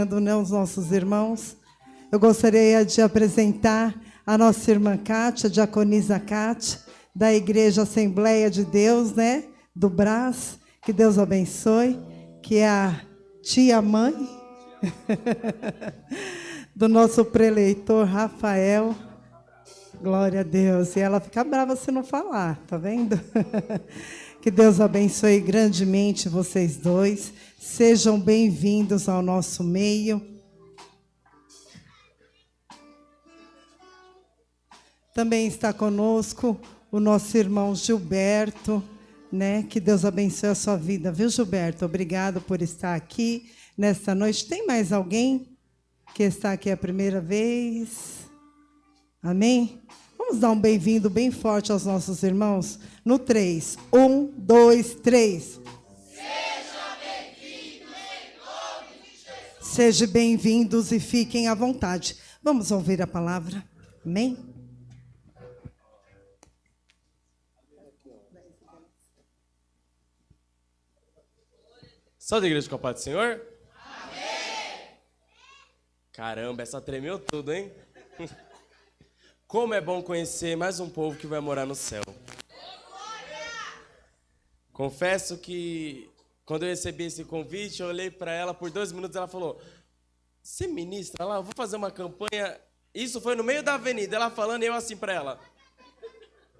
Os nossos irmãos, eu gostaria de apresentar a nossa irmã Kátia, a diaconisa Kátia, da Igreja Assembleia de Deus, do Brás, que Deus abençoe, que é a tia-mãe do nosso preleitor Rafael, glória a Deus, e ela fica brava se não falar, tá vendo? Que Deus abençoe grandemente vocês dois. Sejam bem-vindos ao nosso meio. Também está conosco o nosso irmão Gilberto, Que Deus abençoe a sua vida, viu, Gilberto? Obrigado por estar aqui nesta noite. Tem mais alguém que está aqui a primeira vez? Amém? Vamos dar um bem-vindo bem forte aos nossos irmãos? No 3. 1, 2, 3. Seja bem-vindo em nome de Jesus. Sejam bem-vindos e fiquem à vontade. Vamos ouvir a palavra. Amém? Só da igreja com a paz do Senhor? Amém. Caramba, essa tremeu tudo, hein? Como é bom conhecer mais um povo que vai morar no céu. Confesso que quando eu recebi esse convite, eu olhei para ela por 2 minutos, ela falou: "Você ministra lá, eu vou fazer uma campanha." Isso foi no meio da avenida, ela falando e eu assim para ela: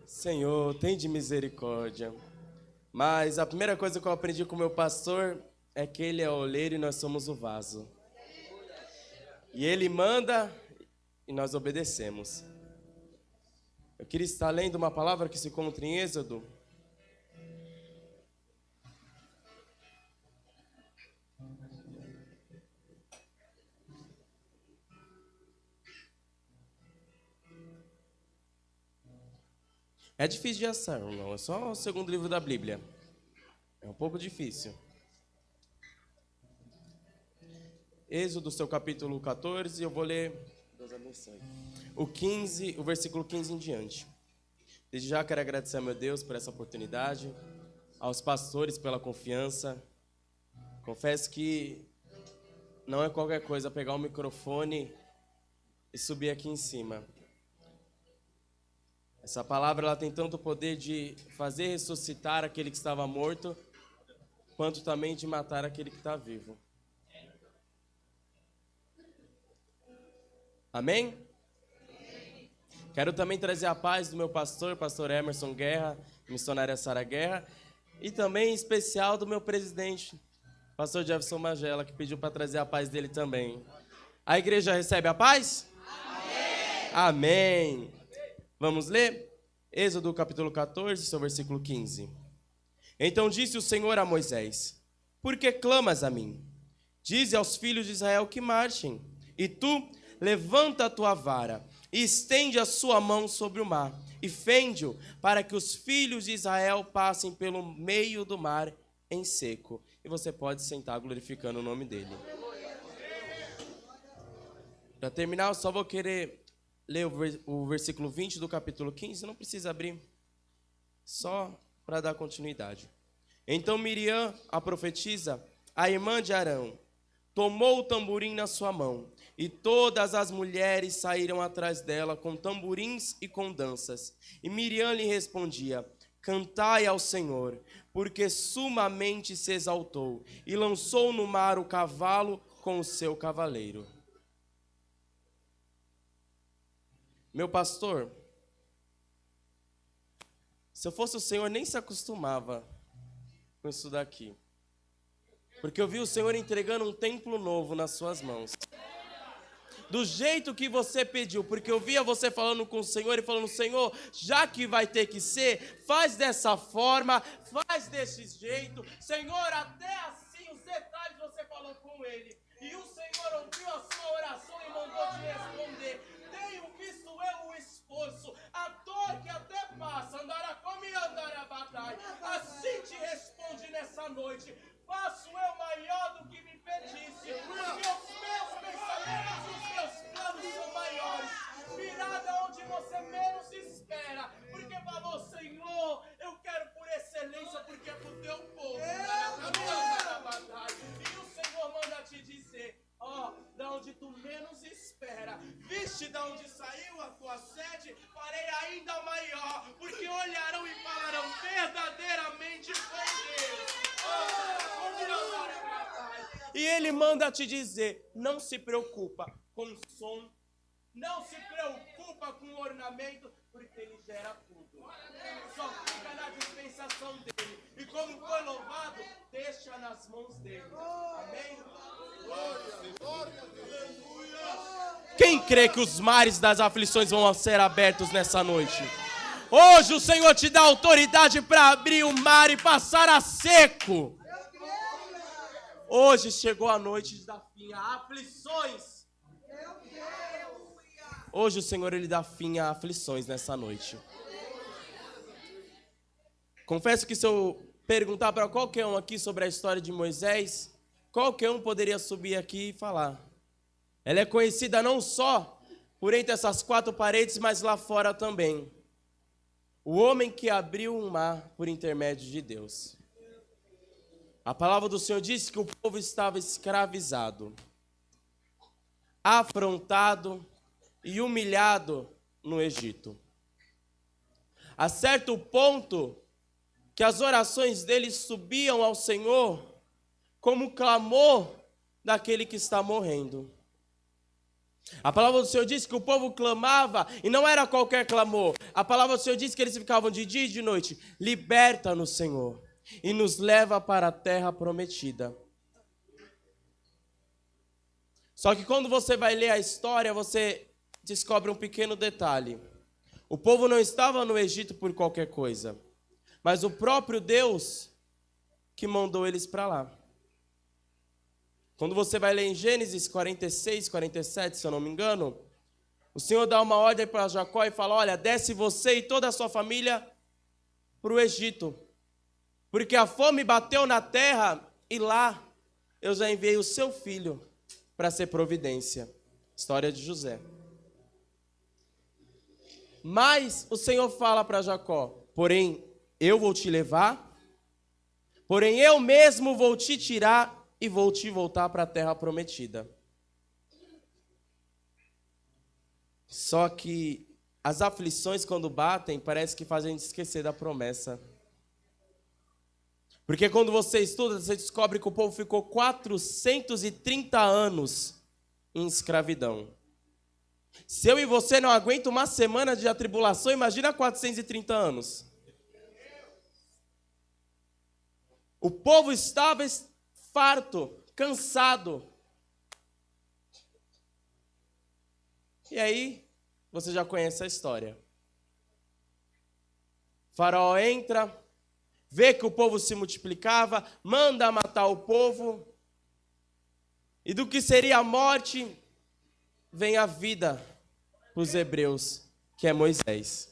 "Senhor, tem de misericórdia." Mas a primeira coisa que eu aprendi com o meu pastor é que ele é o oleiro e nós somos o vaso. E ele manda e nós obedecemos. Eu queria estar lendo uma palavra que se encontra em Êxodo. É difícil de achar, não. É só o segundo livro da Bíblia. É um pouco difícil. Êxodo, seu capítulo 14, eu vou ler o versículo 15 em diante. Desde já quero agradecer a meu Deus por essa oportunidade, aos pastores pela confiança. Confesso que não é qualquer coisa pegar o microfone e subir aqui em cima. Essa palavra ela tem tanto poder de fazer ressuscitar aquele que estava morto, quanto também de matar aquele que está vivo. Amém? Quero também trazer a paz do meu pastor Emerson Guerra, missionária Sara Guerra, e também em especial do meu presidente, pastor Jefferson Magela, que pediu para trazer a paz dele também. A igreja recebe a paz? Amém. Amém. Vamos ler? Êxodo capítulo 14, seu versículo 15. Então disse o Senhor a Moisés: "Por que clamas a mim? Dize aos filhos de Israel que marchem, e tu levanta a tua vara e estende a sua mão sobre o mar, e fende-o, para que os filhos de Israel passem pelo meio do mar em seco." E você pode sentar glorificando o nome dele. Para terminar, eu só vou querer ler o versículo 20 do capítulo 15, não precisa abrir, só para dar continuidade. Então Miriam, a profetisa, a irmã de Arão, tomou o tamborim na sua mão, e todas as mulheres saíram atrás dela com tamborins e com danças. E Miriam lhe respondia: "Cantai ao Senhor, porque sumamente se exaltou, e lançou no mar o cavalo com o seu cavaleiro." Meu pastor, se eu fosse o Senhor, nem se acostumava com isso daqui. Porque eu vi o Senhor entregando um templo novo nas suas mãos. Do jeito que você pediu, porque eu via você falando com o Senhor e falando: "Senhor, já que vai ter que ser, faz dessa forma, faz desse jeito." Senhor, até assim, os detalhes você falou com ele. E o Senhor ouviu a sua oração e mandou te responder: "Tenho visto eu o esforço, a dor que até passa, andará como e andará batalha." Assim te responde nessa noite: "Faço eu maior do que me pedisse, porque os meus pensamentos e os meus planos são maiores." Virada onde você menos espera, porque falou: "Senhor, eu quero por excelência, porque é pro teu povo." E o Senhor manda te dizer: era. Viste de onde saiu a tua sede, farei ainda maior, porque olharão e falarão, verdadeiramente foi Deus. E ele manda te dizer, não se preocupa com som, não se preocupa com ornamento, porque ele gera tudo. Só fica na dispensação dele. E como foi louvado, deixa nas mãos dele. Amém? Quem crê que os mares das aflições vão ser abertos nessa noite? Hoje o Senhor te dá autoridade para abrir o mar e passar a seco. Hoje chegou a noite da fim a aflições. Hoje o Senhor ele dá fim a aflições nessa noite. Confesso que se eu perguntar para qualquer um aqui sobre a história de Moisés, qualquer um poderia subir aqui e falar. Ela é conhecida não só por entre essas quatro paredes, mas lá fora também. O homem que abriu um mar por intermédio de Deus. A palavra do Senhor diz que o povo estava escravizado, afrontado e humilhado no Egito. A certo ponto que as orações deles subiam ao Senhor como clamor daquele que está morrendo. A palavra do Senhor diz que o povo clamava, e não era qualquer clamor. A palavra do Senhor diz que eles ficavam de dia e de noite. Liberta-nos, Senhor, e nos leva para a terra prometida. Só que quando você vai ler a história, você descobre um pequeno detalhe. O povo não estava no Egito por qualquer coisa, mas o próprio Deus que mandou eles para lá. Quando você vai ler em Gênesis 46, 47, se eu não me engano, o Senhor dá uma ordem para Jacó e fala, olha, desce você e toda a sua família para o Egito, porque a fome bateu na terra e lá eu já enviei o seu filho para ser providência. História de José. Mas o Senhor fala para Jacó, porém eu vou te levar, porém eu mesmo vou te tirar e vou te voltar para a terra prometida. Só que as aflições quando batem, parece que fazem a gente esquecer da promessa. Porque quando você estuda, você descobre que o povo ficou 430 anos em escravidão. Se eu e você não aguentam uma semana de atribulação, imagina 430 anos. O povo estava farto, cansado. E aí, você já conhece a história. Faraó entra, vê que o povo se multiplicava, manda matar o povo. E do que seria a morte, vem a vida para os hebreus, que é Moisés.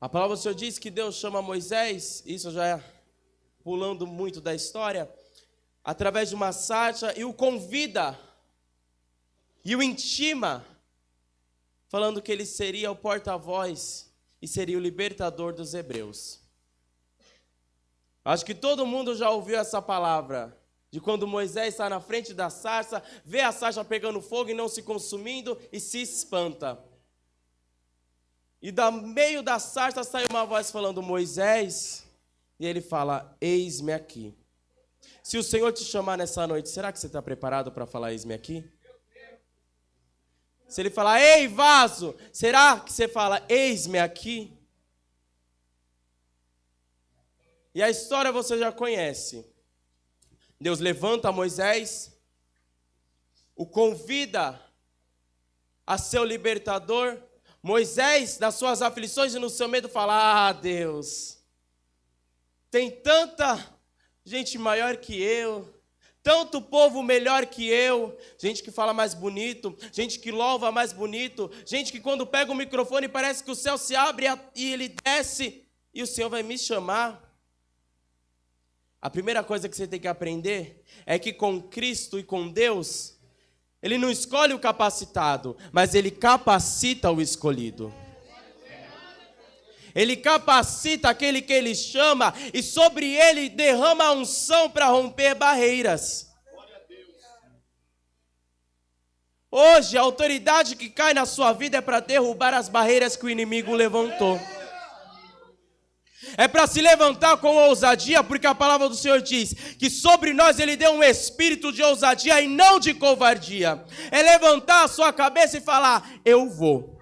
A palavra do Senhor diz que Deus chama Moisés, isso já é pulando muito da história, através de uma sarça, e o convida, e o intima, falando que ele seria o porta-voz e seria o libertador dos hebreus. Acho que todo mundo já ouviu essa palavra, de quando Moisés está na frente da sarça, vê a sarça pegando fogo e não se consumindo e se espanta. E do meio da sarça sai uma voz falando, Moisés, e ele fala, eis-me aqui. Se o Senhor te chamar nessa noite, será que você está preparado para falar eis-me aqui? Se ele falar, ei vaso, será que você fala, eis-me aqui? E a história você já conhece. Deus levanta Moisés, o convida a ser o libertador. Moisés, das suas aflições e no seu medo, fala, Deus, tem tanta gente maior que eu, tanto povo melhor que eu, gente que fala mais bonito, gente que louva mais bonito, gente que quando pega o microfone parece que o céu se abre e ele desce e o Senhor vai me chamar. A primeira coisa que você tem que aprender é que com Cristo e com Deus, Ele não escolhe o capacitado, mas Ele capacita o escolhido. Ele capacita aquele que Ele chama e sobre ele derrama a unção para romper barreiras. Hoje, a autoridade que cai na sua vida é para derrubar as barreiras que o inimigo levantou. É para se levantar com ousadia, porque a palavra do Senhor diz que sobre nós Ele deu um espírito de ousadia e não de covardia. É levantar a sua cabeça e falar, eu vou.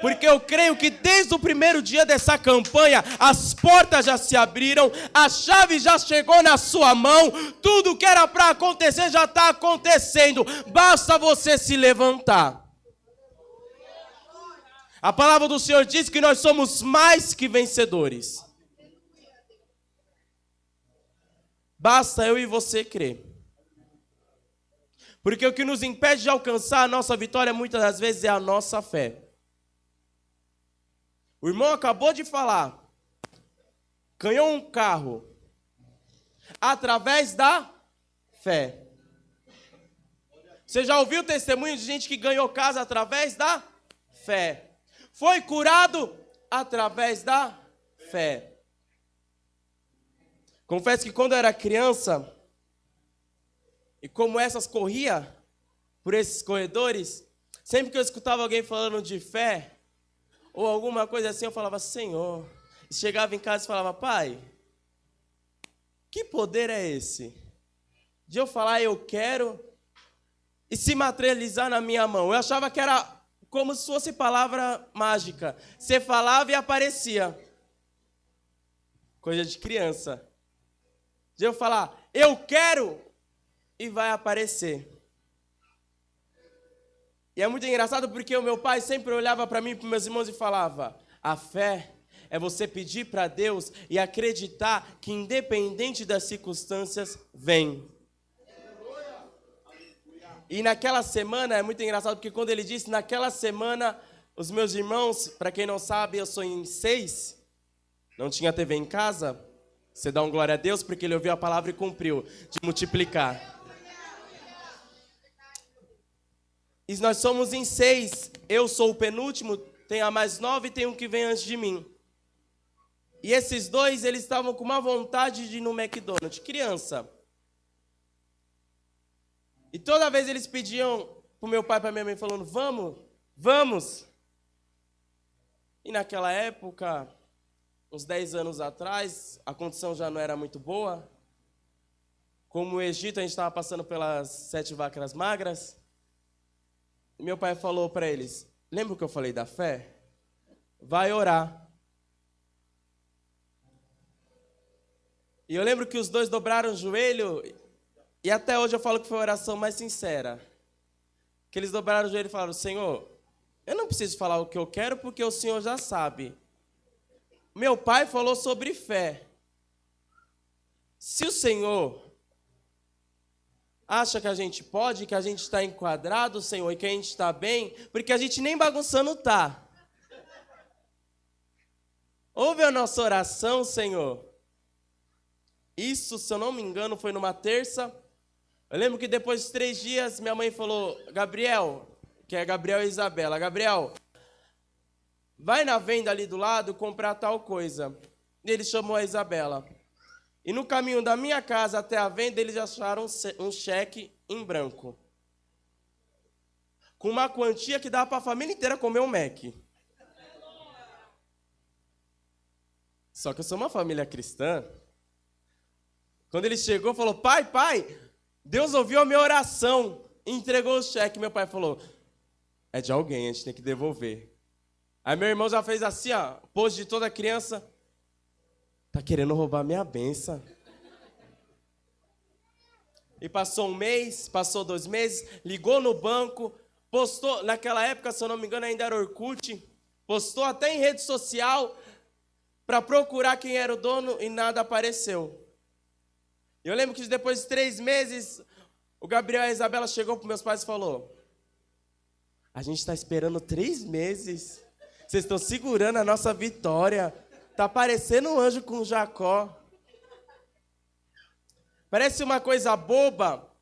Porque eu creio que desde o primeiro dia dessa campanha, as portas já se abriram, a chave já chegou na sua mão, tudo que era para acontecer já está acontecendo, basta você se levantar. A palavra do Senhor diz que nós somos mais que vencedores. Basta eu e você crer. Porque o que nos impede de alcançar a nossa vitória muitas das vezes é a nossa fé. O irmão acabou de falar, ganhou um carro através da fé. Você já ouviu testemunho de gente que ganhou casa através da fé? Foi curado através da fé. Confesso que quando eu era criança, e como essas corria por esses corredores, sempre que eu escutava alguém falando de fé, ou alguma coisa assim, eu falava, Senhor. E chegava em casa e falava, Pai, que poder é esse? De eu falar, eu quero, e se materializar na minha mão. Eu achava que era como se fosse palavra mágica. Você falava e aparecia. Coisa de criança. De eu falar, eu quero, e vai aparecer. E é muito engraçado porque o meu pai sempre olhava para mim e para meus irmãos e falava, a fé é você pedir para Deus e acreditar que independente das circunstâncias, vem. E naquela semana, é muito engraçado, porque quando ele disse, naquela semana, os meus irmãos, para quem não sabe, eu sou em 6, não tinha TV em casa, você dá um glória a Deus, porque ele ouviu a palavra e cumpriu, de multiplicar. E nós somos em 6, eu sou o penúltimo, tem a mais nova e tem um que vem antes de mim. E esses dois, eles estavam com uma vontade de ir no McDonald's, criança. E toda vez eles pediam para o meu pai e para minha mãe, falando, vamos, vamos. E naquela época, uns 10 anos atrás, a condição já não era muito boa. Como o Egito, a gente estava passando pelas 7 vacas magras. E meu pai falou para eles, lembra o que eu falei da fé? Vai orar. E eu lembro que os dois dobraram o joelho. E até hoje eu falo que foi a oração mais sincera. Que eles dobraram o joelho e falaram, Senhor, eu não preciso falar o que eu quero porque o Senhor já sabe. Meu pai falou sobre fé. Se o Senhor acha que a gente pode, que a gente está enquadrado, Senhor, e que a gente está bem, porque a gente nem bagunçando está. Ouve a nossa oração, Senhor. Isso, se eu não me engano, foi numa terça. Eu lembro que depois de 3 dias, minha mãe falou, Gabriel, que é Gabriel e Isabela, Gabriel, vai na venda ali do lado comprar tal coisa. E ele chamou a Isabela. E no caminho da minha casa até a venda, eles acharam um cheque em branco. Com uma quantia que dava para a família inteira comer um Mac. Só que eu sou uma família cristã. Quando ele chegou, falou, pai, Deus ouviu a minha oração. E entregou o cheque. Meu pai falou, é de alguém, a gente tem que devolver. Aí meu irmão já fez assim, ó, pose de toda criança. Tá querendo roubar minha bênção. E passou 1 mês, passou 2 meses, ligou no banco, postou, naquela época, se eu não me engano, ainda era Orkut, postou até em rede social para procurar quem era o dono e nada apareceu. Eu lembro que depois de 3 meses, o Gabriel e a Isabela chegou para meus pais e falou, a gente está esperando 3 meses, vocês estão segurando a nossa vitória, está parecendo um anjo com Jacó. Parece uma coisa boba,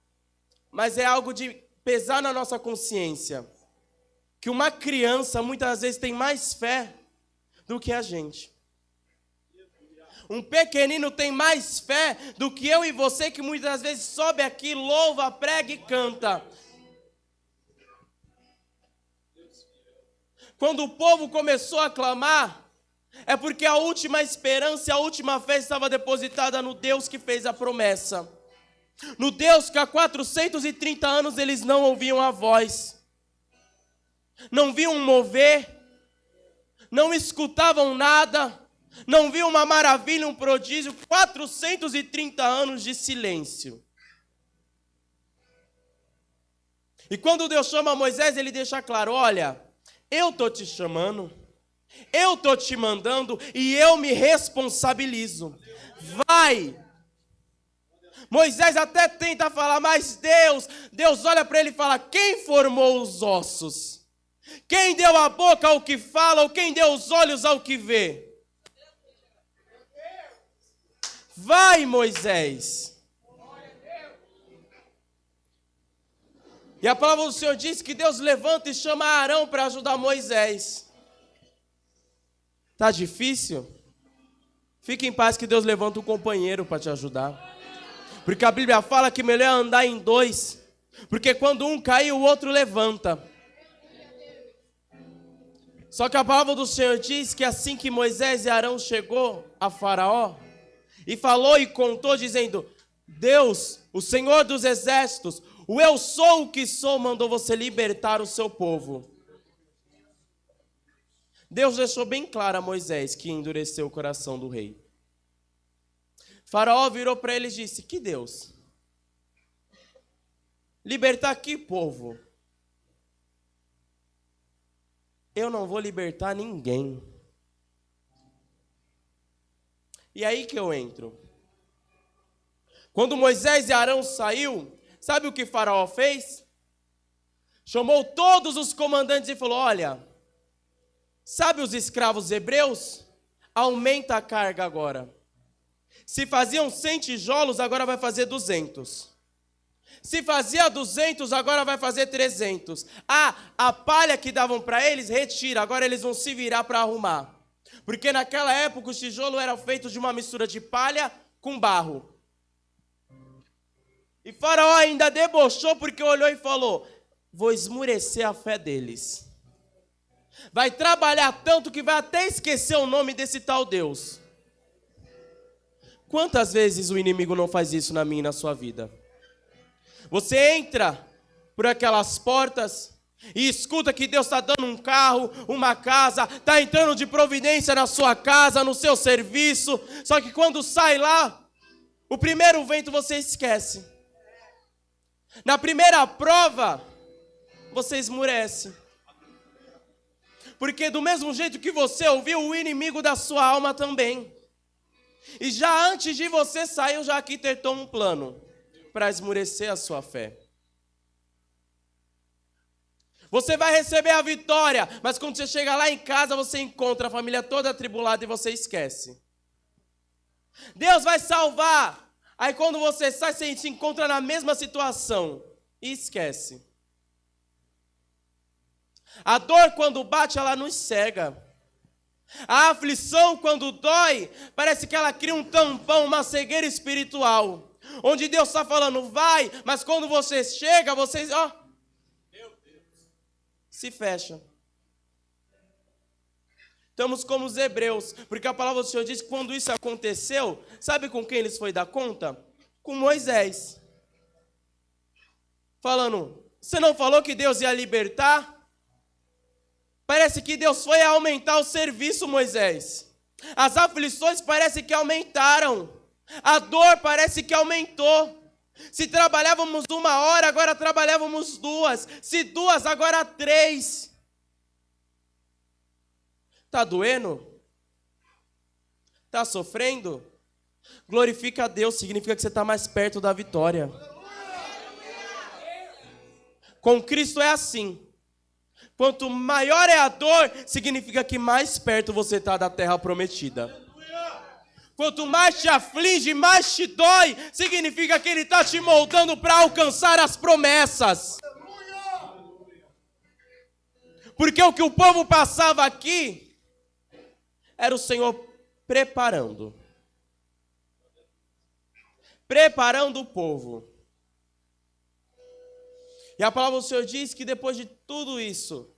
mas é algo de pesar na nossa consciência. Que uma criança muitas vezes tem mais fé do que a gente. Um pequenino tem mais fé do que eu e você, que muitas vezes sobe aqui, louva, prega e canta. Quando o povo começou a clamar, é porque a última esperança e a última fé estava depositada no Deus que fez a promessa. No Deus que há 430 anos eles não ouviam a voz, não viam mover, não escutavam nada, não viam uma maravilha, um prodígio. 430 anos de silêncio. E quando Deus chama Moisés, ele deixa claro: olha, eu estou te chamando, eu estou te mandando e eu me responsabilizo. Vai! Moisés até tenta falar, mas Deus olha para ele e fala: quem formou os ossos? Quem deu a boca ao que fala, ou quem deu os olhos ao que vê? Vai, Moisés. E a palavra do Senhor diz que Deus levanta e chama Arão para ajudar Moisés. Tá difícil? Fique em paz que Deus levanta um companheiro para te ajudar. Porque a Bíblia fala que melhor é andar em dois. Porque quando um cai, o outro levanta. Só que a palavra do Senhor diz que assim que Moisés e Arão chegou a Faraó, e falou e contou, dizendo: Deus, o Senhor dos exércitos, o eu sou o que sou, mandou você libertar o seu povo. Deus deixou bem claro a Moisés que endureceu o coração do rei. Faraó virou para ele e disse: que Deus? Libertar que povo? Eu não vou libertar ninguém. E aí que eu entro. Quando Moisés e Arão saiu, sabe o que Faraó fez? Chamou todos os comandantes e falou: olha, sabe os escravos hebreus? Aumenta a carga agora. Se faziam 100 tijolos, agora vai fazer 200. Se fazia 200, agora vai fazer 300. A palha que davam para eles, retira. Agora eles vão se virar para arrumar. Porque naquela época os tijolos eram feitos de uma mistura de palha com barro. E Faraó ainda debochou porque olhou e falou: vou esmurecer a fé deles. Vai trabalhar tanto que vai até esquecer o nome desse tal Deus. Quantas vezes o inimigo não faz isso na minha e na sua vida? Você entra por aquelas portas e escuta que Deus está dando um carro, uma casa, está entrando de providência na sua casa, no seu serviço. Só que quando sai lá, o primeiro vento você esquece. Na primeira prova, você esmurece. Porque do mesmo jeito que você ouviu, o inimigo da sua alma também. E já antes de você sair, eu já arquitetou um plano para esmurecer a sua fé. Você vai receber a vitória, mas quando você chega lá em casa, você encontra a família toda atribulada e você esquece. Deus vai salvar. Aí quando você sai, você se encontra na mesma situação e esquece. A dor quando bate, ela nos cega. A aflição quando dói, parece que ela cria um tampão, uma cegueira espiritual. Onde Deus está falando, vai, mas quando você chega, vocês, se fecha. Estamos como os hebreus, porque a palavra do Senhor diz que quando isso aconteceu, sabe com quem eles foi dar conta? Com Moisés. Falando, você não falou que Deus ia libertar? Parece que Deus foi aumentar o serviço, Moisés. As aflições parece que aumentaram. A dor parece que aumentou. Se trabalhávamos 1 hora, agora trabalhávamos 2. Se 2, agora 3. Está doendo? Está sofrendo? Glorifica a Deus, significa que você está mais perto da vitória. Com Cristo é assim. Quanto maior é a dor, significa que mais perto você está da terra prometida. Quanto mais te aflige, mais te dói, significa que Ele está te moldando para alcançar as promessas. Porque o que o povo passava aqui, era o Senhor preparando. preparando o povo. E a palavra do Senhor diz que depois de tudo isso,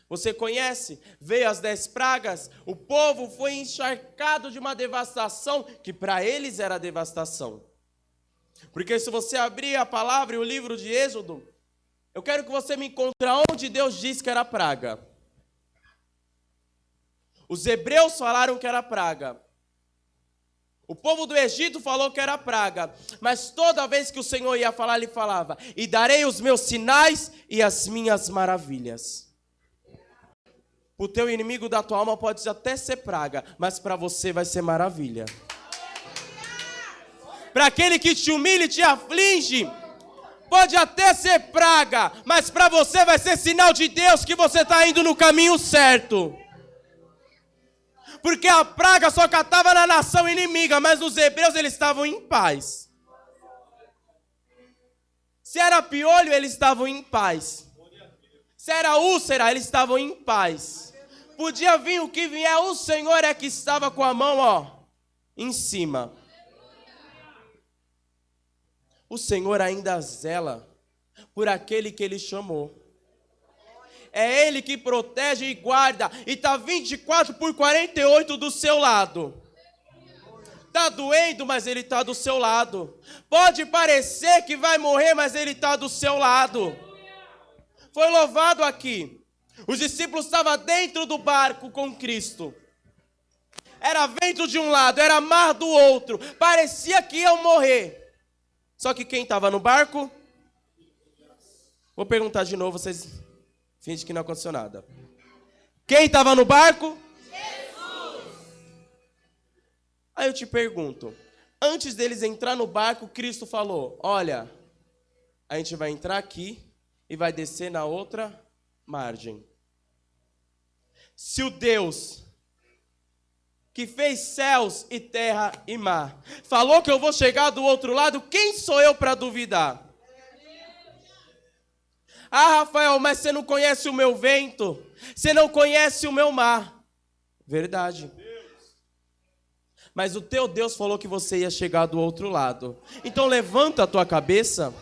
você conhece, veio as 10 pragas, o povo foi encharcado de uma devastação que para eles era devastação. Porque se você abrir a palavra e o livro de Êxodo, eu quero que você me encontre onde Deus disse que era praga. Os hebreus falaram que era praga. O povo do Egito falou que era praga. Mas toda vez que o Senhor ia falar, ele falava: e darei os meus sinais e as minhas maravilhas. O teu inimigo da tua alma pode até ser praga, mas para você vai ser maravilha. Para aquele que te humilha e te aflige, pode até ser praga, mas para você vai ser sinal de Deus que você está indo no caminho certo. Porque a praga só catava na nação inimiga, mas os hebreus eles estavam em paz. Se era piolho, eles estavam em paz. Se era úlcera, eles estavam em paz. Podia vir o que vier, o Senhor é que estava com a mão, em cima. O Senhor ainda zela por aquele que Ele chamou. É Ele que protege e guarda. E está 24/48 do seu lado. Está doendo, mas Ele está do seu lado. Pode parecer que vai morrer, mas Ele está do seu lado. Foi louvado aqui. Os discípulos estavam dentro do barco com Cristo. Era vento de um lado, era mar do outro. Parecia que iam morrer. Só que quem estava no barco? Vou perguntar de novo, vocês fingem que não aconteceu nada. Quem estava no barco? Jesus! Aí eu te pergunto, antes deles entrar no barco, Cristo falou: olha, a gente vai entrar aqui e vai descer na outra margem. Se o Deus que fez céus e terra e mar falou que eu vou chegar do outro lado, quem sou eu para duvidar? Ah, Rafael, mas você não conhece o meu vento, você não conhece o meu mar. Verdade. Mas o teu Deus falou que você ia chegar do outro lado. Então levanta a tua cabeça.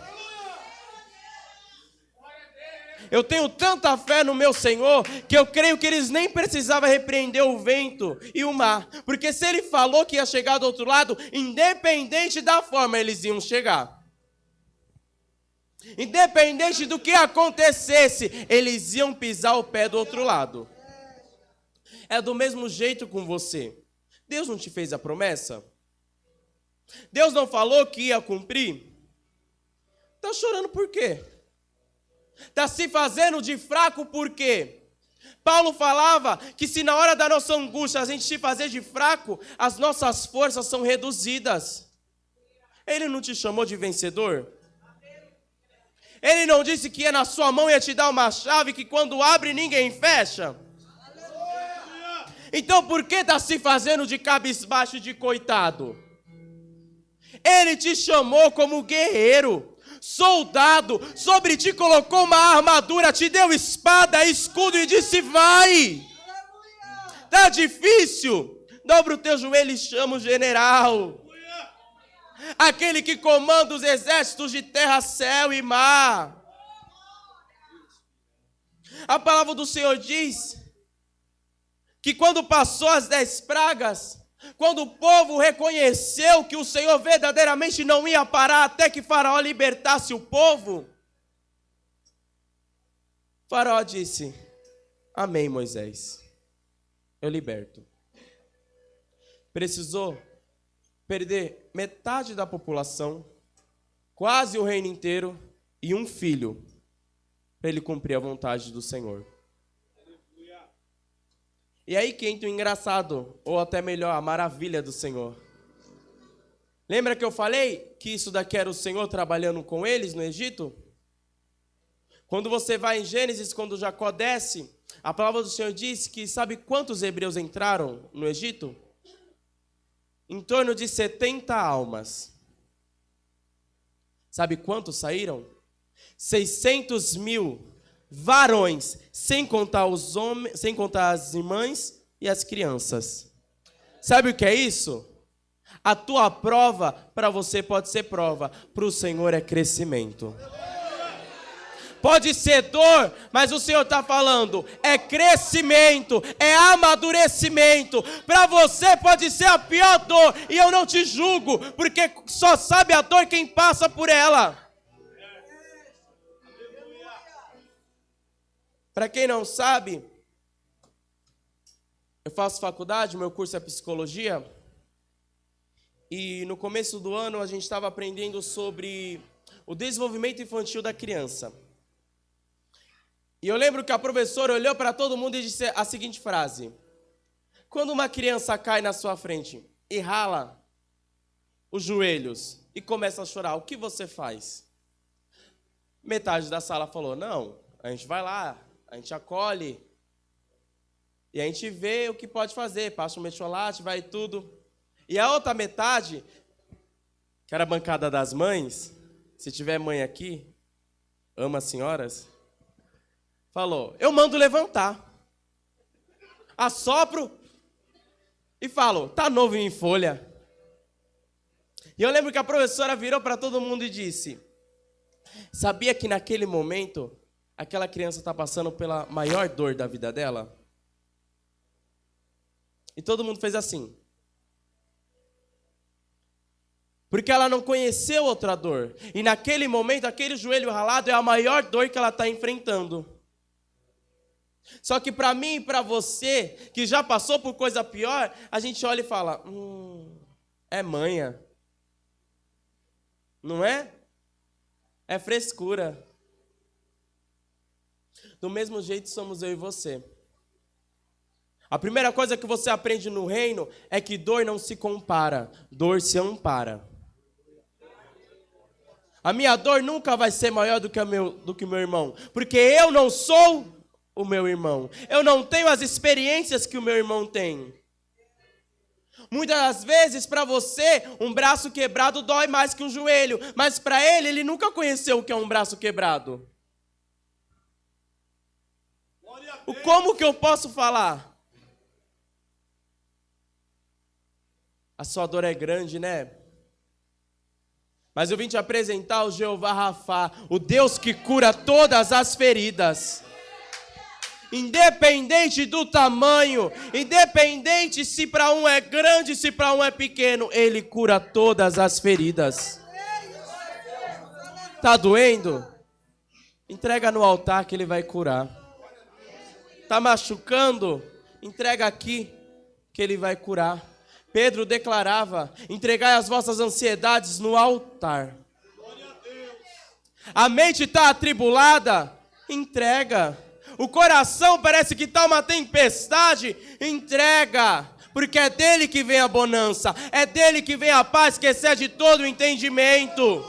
Eu tenho tanta fé no meu Senhor que eu creio que eles nem precisavam repreender o vento e o mar. Porque se Ele falou que ia chegar do outro lado, independente da forma, eles iam chegar. Independente do que acontecesse, eles iam pisar o pé do outro lado. É do mesmo jeito com você. Deus não te fez a promessa? Deus não falou que ia cumprir? Está chorando por quê? Está se fazendo de fraco por quê? Paulo falava que se na hora da nossa angústia a gente se fazer de fraco, as nossas forças são reduzidas. Ele não te chamou de vencedor? Ele não disse que na sua mão ia te dar uma chave que quando abre ninguém fecha? Então por que está se fazendo de cabisbaixo e de coitado? Ele te chamou como guerreiro, soldado, sobre ti colocou uma armadura, te deu espada, escudo e disse: vai. Tá difícil? Dobra o teu joelho e chama o general. Aquele que comanda os exércitos de terra, céu e mar. A palavra do Senhor diz que quando passou as 10 pragas, quando o povo reconheceu que o Senhor verdadeiramente não ia parar até que Faraó libertasse o povo, Faraó disse: amém, Moisés, eu liberto. Precisou perder metade da população, quase o reino inteiro e um filho, para ele cumprir a vontade do Senhor. E aí que entra o engraçado, ou até melhor, a maravilha do Senhor. Lembra que eu falei que isso daqui era o Senhor trabalhando com eles no Egito? Quando você vai em Gênesis, quando Jacó desce, a palavra do Senhor diz que sabe quantos hebreus entraram no Egito? Em torno de 70 almas. Sabe quantos saíram? 600.000 varões, sem contar os homens, sem contar as irmãs e as crianças. Sabe o que é isso? A tua prova, para você pode ser prova, para o Senhor é crescimento. Pode ser dor, mas o Senhor está falando, é crescimento, é amadurecimento. Para você pode ser a pior dor, e eu não te julgo, porque só sabe a dor quem passa por ela. Para quem não sabe, eu faço faculdade, meu curso é psicologia, e no começo do ano a gente estava aprendendo sobre o desenvolvimento infantil da criança. E eu lembro que a professora olhou para todo mundo e disse a seguinte frase: quando uma criança cai na sua frente e rala os joelhos e começa a chorar, o que você faz? Metade da sala falou, não, a gente vai lá, a gente acolhe, e a gente vê o que pode fazer, passa um metiolate, vai tudo. E a outra metade, que era a bancada das mães, se tiver mãe aqui, ama as senhoras, falou, eu mando levantar, assopro e falo, tá novo em folha. E eu lembro que a professora virou para todo mundo e disse, sabia que naquele momento, aquela criança está passando pela maior dor da vida dela? E todo mundo fez assim. Porque ela não conheceu outra dor. E naquele momento, aquele joelho ralado é a maior dor que ela está enfrentando. Só que para mim e para você, que já passou por coisa pior, a gente olha e fala, é manha. Não é? É frescura. Do mesmo jeito somos eu e você. A primeira coisa que você aprende no reino é que dor não se compara, dor se ampara. A minha dor nunca vai ser maior do que o meu irmão, porque eu não sou o meu irmão. Eu não tenho as experiências que o meu irmão tem. Muitas das vezes, para você, um braço quebrado dói mais que um joelho, mas para ele nunca conheceu o que é um braço quebrado. Como que eu posso falar? A sua dor é grande, né? Mas eu vim te apresentar o Jeová Rafá, o Deus que cura todas as feridas. Independente do tamanho, independente se para um é grande, se para um é pequeno, Ele cura todas as feridas. Tá doendo? Entrega no altar que Ele vai curar. Tá machucando? Entrega aqui que Ele vai curar. Pedro declarava, entregai as vossas ansiedades no altar. A mente está atribulada? Entrega. O coração parece que está uma tempestade? Entrega. Porque é dele que vem a bonança. É dele que vem a paz que excede todo o entendimento.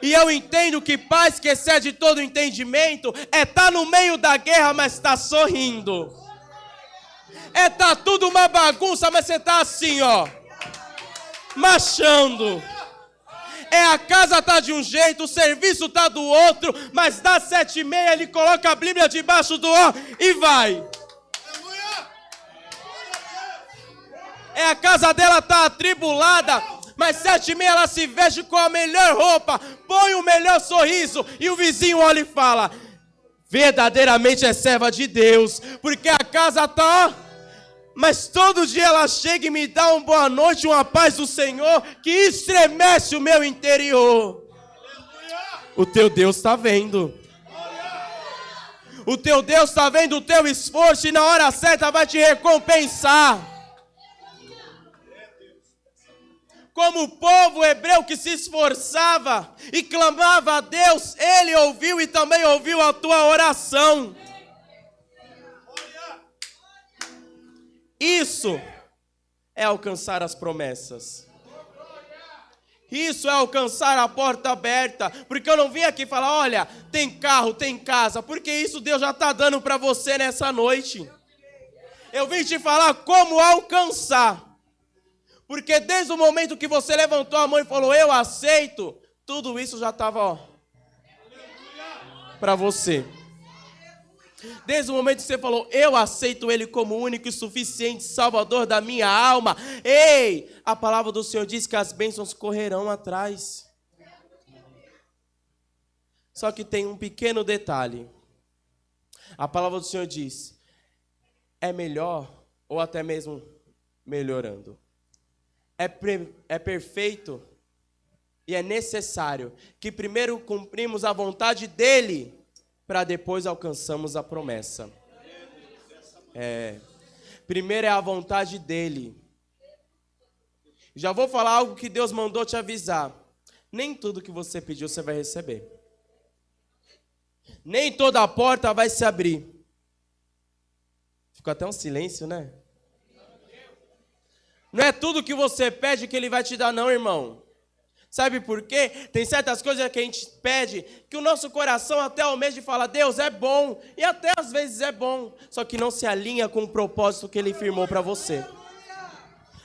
E eu entendo que paz que excede todo o entendimento é estar no meio da guerra, mas está sorrindo. É tá tudo uma bagunça, mas você tá assim, ó, marchando. É a casa tá de um jeito, o serviço tá do outro, mas das 7h30 ele coloca a Bíblia debaixo do ó e vai. É a casa dela tá atribulada, mas 7h30 ela se veste com a melhor roupa, põe o melhor sorriso e o vizinho olha e fala, verdadeiramente é serva de Deus, porque a casa tá ó. Mas todo dia ela chega e me dá uma boa noite, uma paz do Senhor, que estremece o meu interior. O teu Deus está vendo. O teu Deus está vendo o teu esforço e na hora certa vai te recompensar. Como o povo hebreu que se esforçava e clamava a Deus, Ele ouviu e também ouviu a tua oração. Isso é alcançar as promessas. Isso é alcançar a porta aberta. Porque eu não vim aqui falar, olha, tem carro, tem casa. Porque isso Deus já está dando para você nessa noite. Eu vim te falar como alcançar. Porque desde o momento que você levantou a mão e falou, eu aceito, tudo isso já estava para você. Desde o momento que você falou, eu aceito Ele como único e suficiente Salvador da minha alma. Ei, a palavra do Senhor diz que as bênçãos correrão atrás. Só que tem um pequeno detalhe. A palavra do Senhor diz, é melhor ou até mesmo melhorando. É perfeito e é necessário que primeiro cumprimos a vontade dEle, para depois alcançamos a promessa. Primeiro é a vontade dEle. Já vou falar algo que Deus mandou te avisar. Nem tudo que você pediu você vai receber. Nem toda a porta vai se abrir. Ficou até um silêncio, né? Não é tudo que você pede que Ele vai te dar, não, irmão. Sabe por quê? Tem certas coisas que a gente pede que o nosso coração até almeja e fala, Deus, é bom. E até às vezes é bom. Só que não se alinha com o propósito que Ele firmou para você.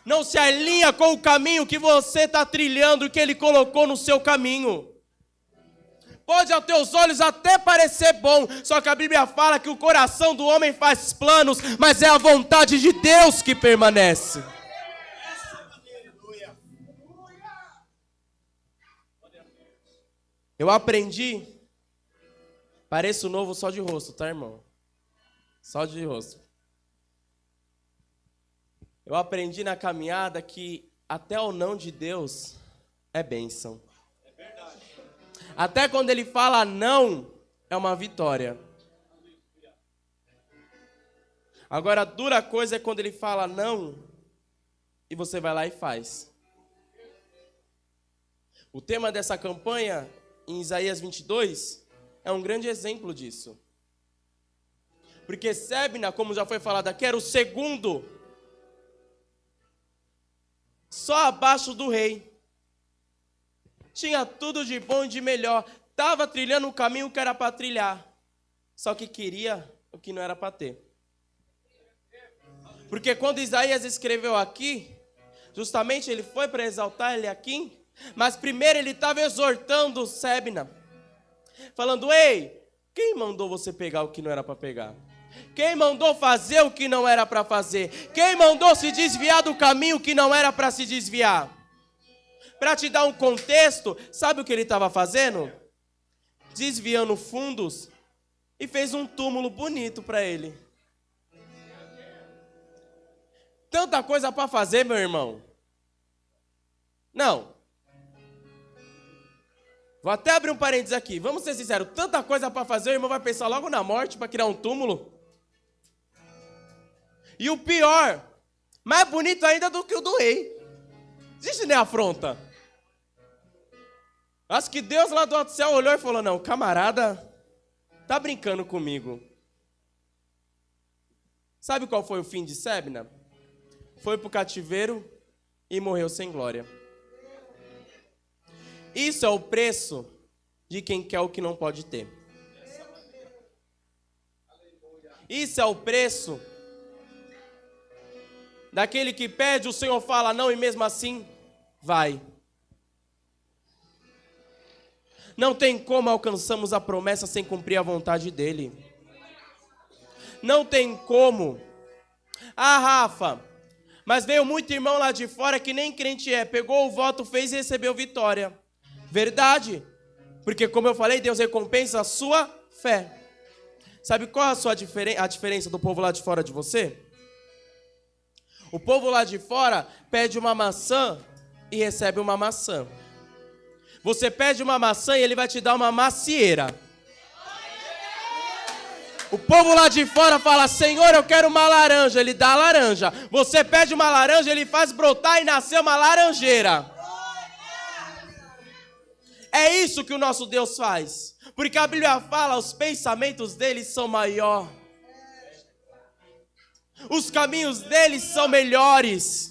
Não se alinha com o caminho que você está trilhando e que Ele colocou no seu caminho. Pode aos teus olhos até parecer bom, só que a Bíblia fala que o coração do homem faz planos, mas é a vontade de Deus que permanece. Eu aprendi, pareço novo só de rosto, tá, irmão? Só de rosto. Eu aprendi na caminhada que até o não de Deus é bênção. Até quando Ele fala não, é uma vitória. Agora, a dura coisa é quando Ele fala não e você vai lá e faz. O tema dessa campanha, em Isaías 22, é um grande exemplo disso. Porque Sébina, como já foi falado aqui, era o segundo, só abaixo do rei. Tinha tudo de bom e de melhor. Estava trilhando o caminho que era para trilhar. Só que queria o que não era para ter. Porque quando Isaías escreveu aqui, justamente ele foi para exaltar Eliaquim, mas primeiro ele estava exortando Sébina, falando, ei, quem mandou você pegar o que não era para pegar? Quem mandou fazer o que não era para fazer? Quem mandou se desviar do caminho que não era para se desviar? Para te dar um contexto, sabe o que ele estava fazendo? Desviando fundos e fez um túmulo bonito para ele. Tanta coisa para fazer, meu irmão. Não. Vou até abrir um parênteses aqui. Vamos ser sinceros. Tanta coisa para fazer, o irmão vai pensar logo na morte para criar um túmulo. E o pior, mais bonito ainda do que o do rei. Existe nem afronta. Acho que Deus lá do alto do céu olhou e falou, não, camarada, tá brincando comigo. Sabe qual foi o fim de Sébina? Foi pro cativeiro e morreu sem glória. Isso é o preço de quem quer o que não pode ter. Isso é o preço daquele que pede, o Senhor fala não e mesmo assim vai. Não tem como alcançarmos a promessa sem cumprir a vontade dEle. Não tem como. Ah, Rafa, mas veio muito irmão lá de fora que nem crente é. Pegou o voto, fez e recebeu vitória. Verdade. Porque como eu falei, Deus recompensa a sua fé. Sabe qual é a diferença do povo lá de fora de você? O povo lá de fora pede uma maçã e recebe uma maçã. Você pede uma maçã e ele vai te dar uma macieira. O povo lá de fora fala, Senhor, eu quero uma laranja. Ele dá a laranja. Você pede uma laranja, ele faz brotar e nascer uma laranjeira. É isso que o nosso Deus faz. Porque a Bíblia fala, os pensamentos dele são maiores. Os caminhos deles são melhores.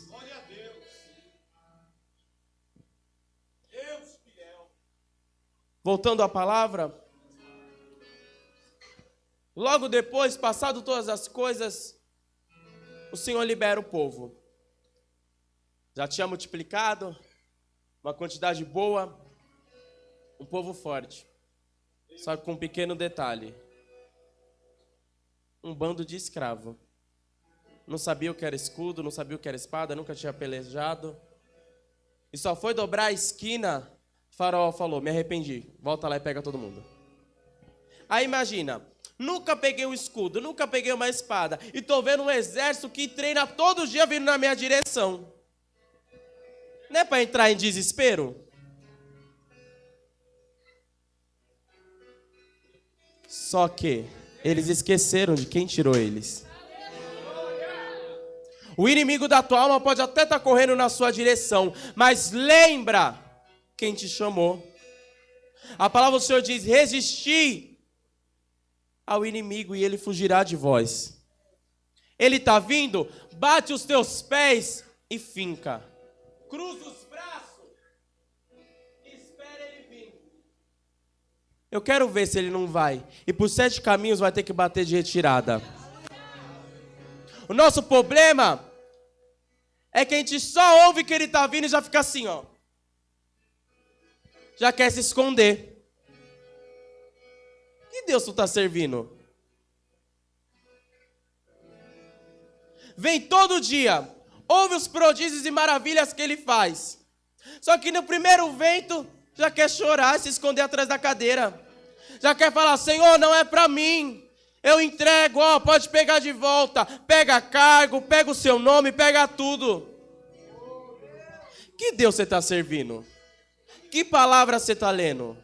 Voltando à palavra, logo depois, passado todas as coisas, o Senhor libera o povo. Já tinha multiplicado, uma quantidade boa, um povo forte. Só que com um pequeno detalhe. um bando de escravo. Não sabia o que era escudo, não sabia o que era espada, nunca tinha pelejado. E só foi dobrar a esquina, o faraó falou, me arrependi, volta lá e pega todo mundo. Aí imagina, nunca peguei um escudo, nunca peguei uma espada, e tô vendo um exército que treina todo dia vindo na minha direção. Não é para entrar em desespero? Só que eles esqueceram de quem tirou eles. O inimigo da tua alma pode até estar correndo na sua direção, mas lembra quem te chamou. A palavra do Senhor diz, resisti ao inimigo e ele fugirá de vós. Ele está vindo, bate os teus pés e finca. Cruza os braços e espera ele vir. Eu quero ver se ele não vai. E por 7 caminhos vai ter que bater de retirada. O nosso problema é que a gente só ouve que ele está vindo e já fica assim, ó. Já quer se esconder. Que Deus tu está servindo? Vem todo dia, ouve os prodígios e maravilhas que ele faz. Só que no primeiro vento, já quer chorar, se esconder atrás da cadeira. Já quer falar, Senhor, não é para mim. Eu entrego, ó, pode pegar de volta. Pega cargo, pega o seu nome, pega tudo. Que Deus você está servindo? Que palavra você está lendo?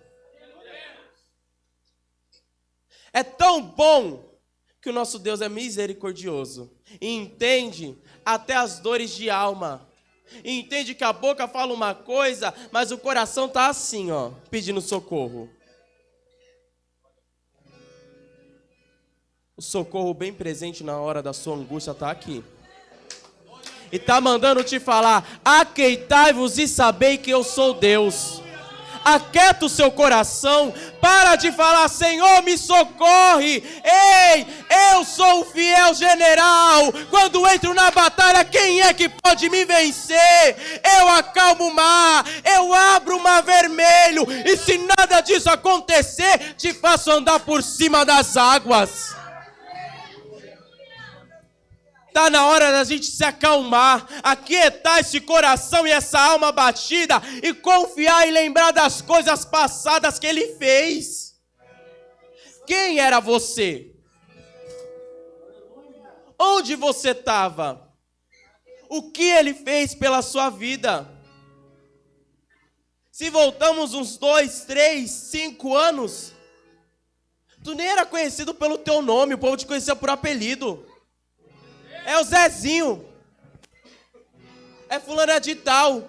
É tão bom que o nosso Deus é misericordioso. E entende até as dores de alma. E entende que a boca fala uma coisa, mas o coração está assim, ó, pedindo socorro. O socorro bem presente na hora da sua angústia está aqui. E está mandando te falar, aqueitai-vos e sabei que eu sou Deus. Aquieta o seu coração, para de falar, Senhor, me socorre. Ei, eu sou o fiel general. Quando entro na batalha, quem é que pode me vencer? Eu acalmo o mar, eu abro o mar vermelho. E se nada disso acontecer, te faço andar por cima das águas. Está na hora da gente se acalmar, aquietar esse coração e essa alma batida e confiar e lembrar das coisas passadas que ele fez. Quem era você? Onde você estava? O que ele fez pela sua vida? Se voltamos uns 2, 3, 5 anos, tu nem era conhecido pelo teu nome, o povo te conhecia por apelido. É o Zezinho. É fulana de tal.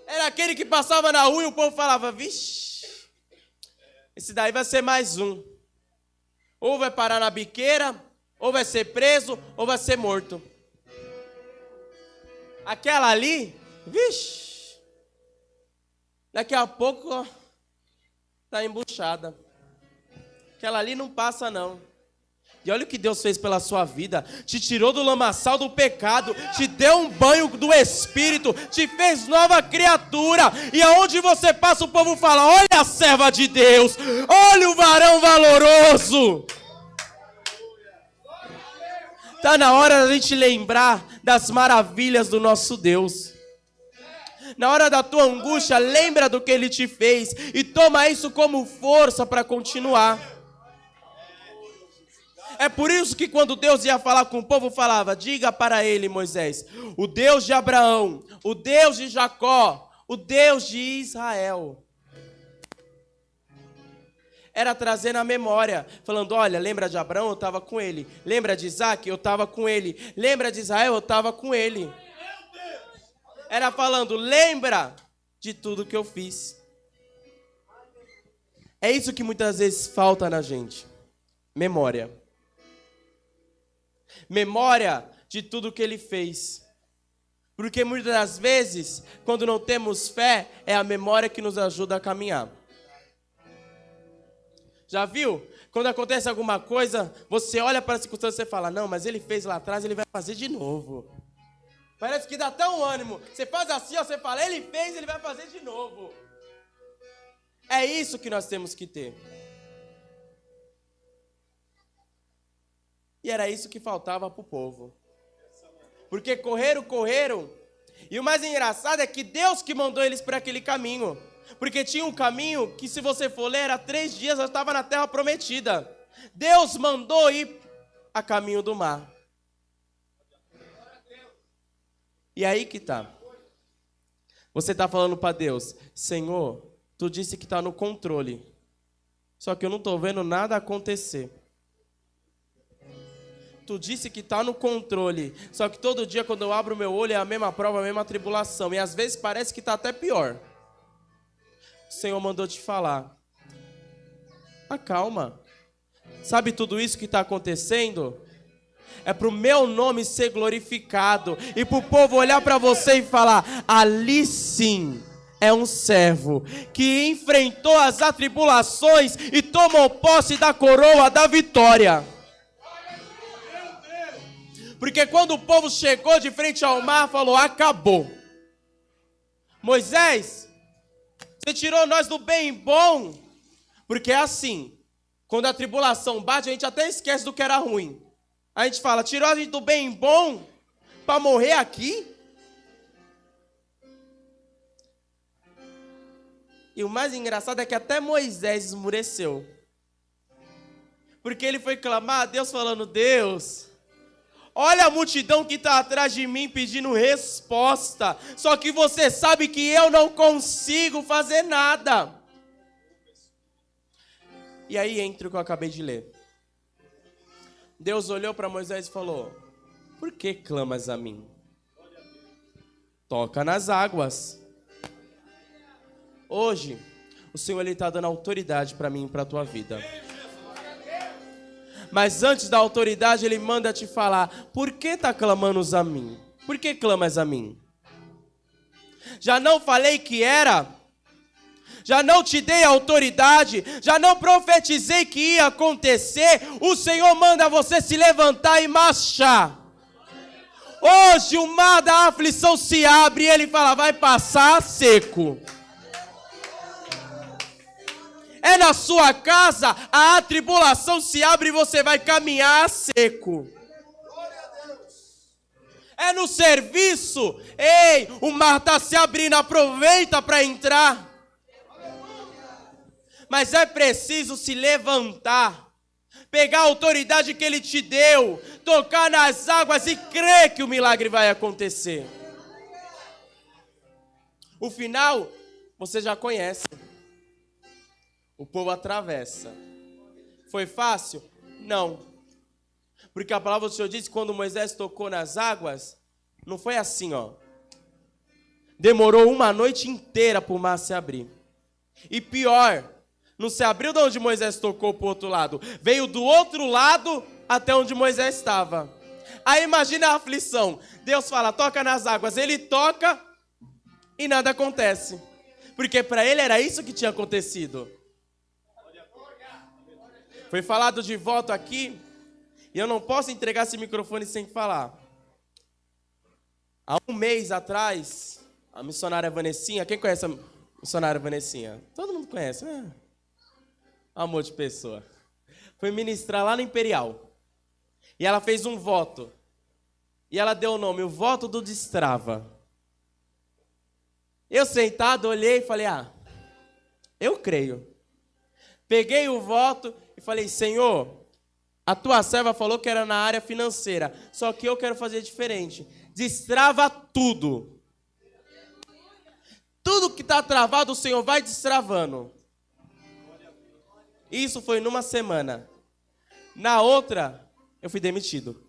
Era aquele que passava na rua e o povo falava, vixe, esse daí vai ser mais um. Ou vai parar na biqueira, ou vai ser preso, ou vai ser morto. Aquela ali, vixe, daqui a pouco ó, tá embuchada. Aquela ali não passa não. E olha o que Deus fez pela sua vida. Te tirou do lamaçal do pecado. Te deu um banho do Espírito. Te fez nova criatura. E aonde você passa o povo fala, olha a serva de Deus. Olha o varão valoroso. Está na hora da gente lembrar das maravilhas do nosso Deus. Na hora da tua angústia, lembra do que Ele te fez. E toma isso como força para continuar. É por isso que quando Deus ia falar com o povo, falava, diga para ele, Moisés, o Deus de Abraão, o Deus de Jacó, o Deus de Israel. Era trazer na memória, falando, olha, lembra de Abraão? Eu estava com ele. Lembra de Isaac? Eu estava com ele. Lembra de Israel? Eu estava com ele. Era falando, lembra de tudo que eu fiz. É isso que muitas vezes falta na gente. Memória. Memória de tudo que ele fez. Porque muitas das vezes, quando não temos fé, é a memória que nos ajuda a caminhar. Já viu? Quando acontece alguma coisa, você olha para a circunstância e fala, não, mas ele fez lá atrás, ele vai fazer de novo. Parece que dá tão ânimo. Você faz assim, ó, você fala, ele fez, ele vai fazer de novo. É isso que nós temos que ter. era isso que faltava para o povo. Porque correram. E o mais engraçado é que Deus que mandou eles para aquele caminho. Porque tinha um caminho que, se você for ler, era 3 dias, eu estava na terra prometida. Deus mandou ir a caminho do mar. E aí que tá. Você está falando para Deus: Senhor, tu disse que está no controle. Só que eu não estou vendo nada acontecer. Tu disse que está no controle. Só que todo dia, quando eu abro o meu olho, é a mesma prova, a mesma tribulação. E às vezes parece que está até pior. O Senhor mandou te falar: acalma. Sabe tudo isso que está acontecendo? É para o meu nome ser glorificado. E para o povo olhar para você e falar: ali sim é um servo que enfrentou as atribulações e tomou posse da coroa da vitória. Porque quando o povo chegou de frente ao mar, falou: acabou. Moisés, você tirou nós do bem bom. Porque é assim, quando a tribulação bate, a gente até esquece do que era ruim. A gente fala: tirou a gente do bem bom para morrer aqui? E o mais engraçado é que até Moisés esmureceu. Porque ele foi clamar a Deus falando: Deus, olha a multidão que está atrás de mim pedindo resposta. Só que você sabe que eu não consigo fazer nada. E aí entra o que eu acabei de ler. Deus olhou para Moisés e falou: por que clamas a mim? Toca nas águas. Hoje, o Senhor está dando autoridade para mim e para a tua vida. Mas antes da autoridade, Ele manda te falar: por que está clamando a mim? Por que clamas a mim? Já não falei que era? Já não te dei autoridade? Já não profetizei que ia acontecer? O Senhor manda você se levantar e marchar. Hoje o mar da aflição se abre e Ele fala: vai passar seco. É na sua casa, a tribulação se abre e você vai caminhar seco. É no serviço, ei, o mar está se abrindo, aproveita para entrar. Mas é preciso se levantar, pegar a autoridade que Ele te deu, tocar nas águas e crer que o milagre vai acontecer. O final, você já conhece. O povo atravessa. Foi fácil? Não. Porque a palavra do Senhor diz que quando Moisés tocou nas águas, não foi assim, ó. Demorou uma noite inteira para o mar se abrir. E pior, não se abriu de onde Moisés tocou para o outro lado. Veio do outro lado até onde Moisés estava. Aí imagina a aflição. Deus fala: toca nas águas. Ele toca e nada acontece. Porque para ele era isso que tinha acontecido. Foi falado de voto aqui, e eu não posso entregar esse microfone sem falar. Há um mês atrás, a missionária Vanessinha, quem conhece a missionária Vanessinha? Todo mundo conhece, né? Amor de pessoa. Foi ministrar lá no Imperial. E ela fez um voto. E ela deu o nome, o voto do Destrava. Eu sentado, olhei e falei: eu creio. Peguei o voto e falei: Senhor, a tua serva falou que era na área financeira, só que eu quero fazer diferente. Destrava tudo. Tudo que está travado, o Senhor vai destravando. Isso foi numa semana. Na outra, eu fui demitido.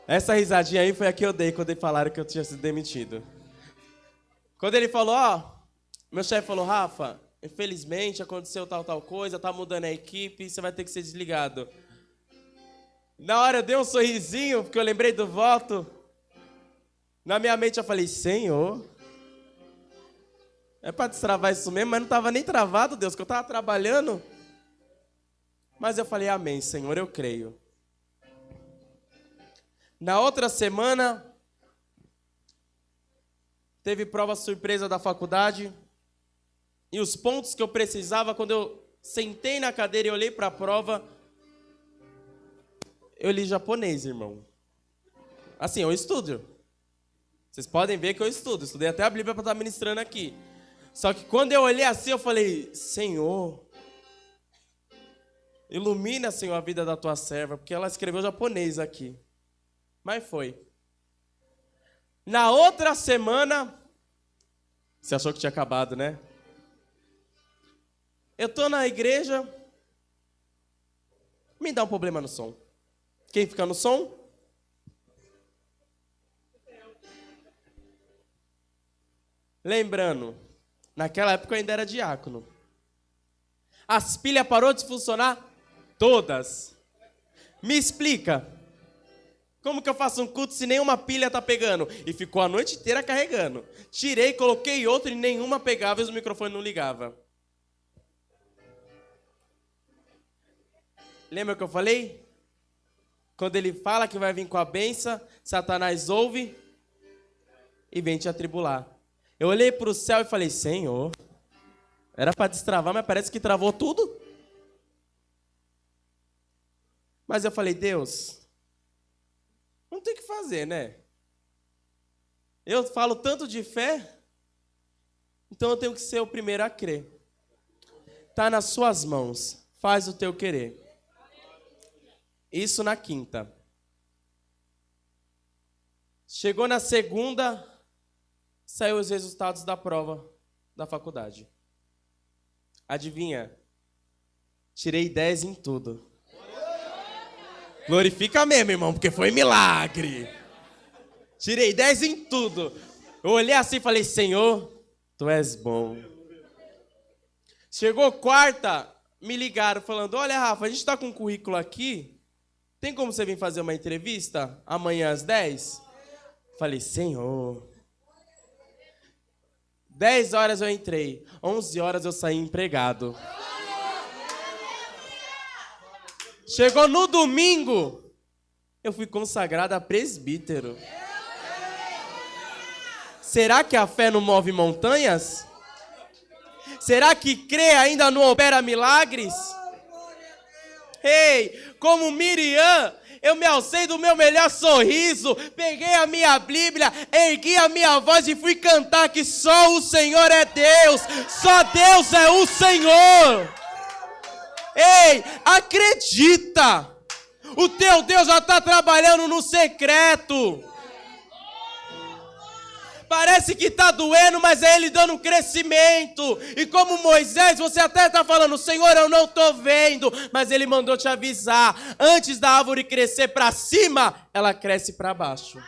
Essa risadinha aí foi a que eu dei quando falaram que eu tinha sido demitido. Quando ele falou: meu chefe falou: Rafa, infelizmente aconteceu tal coisa, tá mudando a equipe, você vai ter que ser desligado. Na hora eu dei um sorrisinho, porque eu lembrei do voto. Na minha mente eu falei: Senhor, é para destravar isso mesmo, mas não estava nem travado, Deus, que eu estava trabalhando. Mas eu falei: amém, Senhor, eu creio. Na outra semana, teve prova surpresa da faculdade. E os pontos que eu precisava, quando eu Sentei na cadeira e olhei para a prova. Eu li japonês, irmão. Assim, eu estudo. Vocês podem ver que eu estudo. Estudei até a Bíblia para estar ministrando aqui. Só que quando eu olhei assim, eu falei, Senhor, ilumina, Senhor, a vida da tua serva, porque ela escreveu japonês aqui. Mas foi. Na outra semana, você achou que tinha acabado, né? Eu tô na igreja, me dá um problema no som. Quem fica no som? Lembrando, naquela época eu ainda era diácono. As pilhas parou de funcionar? Todas. Me explica. Como que eu faço um culto se nenhuma pilha tá pegando? E ficou a noite inteira carregando. Tirei, coloquei outra e nenhuma pegava e o microfone não ligava. Lembra o que eu falei? Quando ele fala que vai vir com a bênção, Satanás ouve e vem te atribular. Eu olhei para o céu e falei, Senhor, era para destravar, mas parece que travou tudo. Mas eu falei, Deus, não tem o que fazer, né? Eu falo tanto de fé, então eu tenho que ser o primeiro a crer. Está nas suas mãos, faz o teu querer. Isso na quinta. Chegou na segunda, saiu os resultados da prova da faculdade. Adivinha? Tirei 10 em tudo. Glorifica mesmo, irmão, porque foi milagre. Tirei 10 em tudo. Eu olhei assim e falei, Senhor, Tu és bom. Chegou quarta, me ligaram falando, olha, Rafa, a gente está com um currículo aqui. Tem como você vir fazer uma entrevista amanhã às 10? Falei, Senhor. 10 horas eu entrei. 11 horas eu saí empregado. Chegou no domingo, eu fui consagrado a presbítero. Será que a fé não move montanhas? Será que crer ainda não opera milagres? Ei, como Miriam, eu me alcei do meu melhor sorriso, peguei a minha Bíblia, ergui a minha voz e fui cantar que só o Senhor é Deus, só Deus é o Senhor. Ei, acredita, o teu Deus já está trabalhando no secreto. Parece que está doendo, mas é Ele dando crescimento. E como Moisés, você até está falando, Senhor, eu não estou vendo. Mas Ele mandou te avisar. Antes da árvore crescer para cima, ela cresce para baixo.